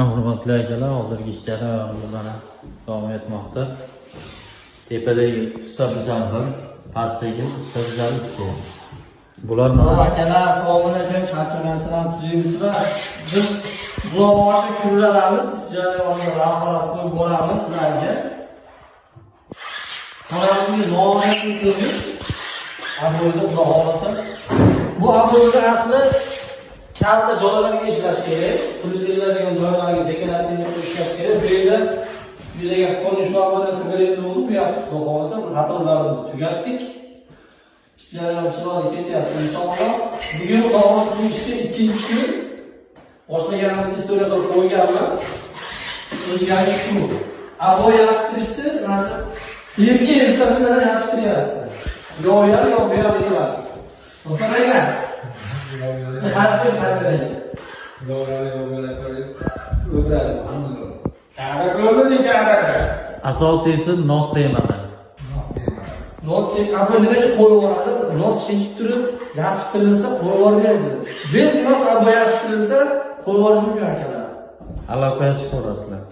Hurmatli akalar, hozirgi ishlar jarayonlari davom etmoqda. Tepadagi usta bizlar, pastdagi usta bizlar ikki. Bular mana akalar, assalomu alaykum. Charchamasizlar, tuzuymizlar. Biz buloqni kunlaramiz, jarayonni rahmat qo'yib boramiz sizlarga. Kanalimiz nominatni ko'rib, aboyda xudo xolasa. Bu aboyda asli katta joylarga ishlash kerak. Puliziladigan joylarga dekorativ ishlash kerak. Bu yerda bizga konishlardan sigaret bo'lib, bu yoqda xudo xolasa xatolarimizni tugatdik. İşçiler chiroyli ketyapti inshaalloh. Bugun xolasa bu ishga ikkinchi kun boshlaganimiz istoriya qilib qo'yganman. O'zgarish shu. Aboya yopishtirishdi, mana yerga ertasi bilan yopishtiryapti. Yo bu yoqda emas. To'xtamagan. asosiysi nos teymadi. Nos aboyaga qo'yib yuboradi. Nos chekib turib yopishtirilsa qo'yib yubormaydi. Biz nos aboya yopishtirilsa qo'yib yuborish mumkin akalar. Aloqa chiqarasizlar.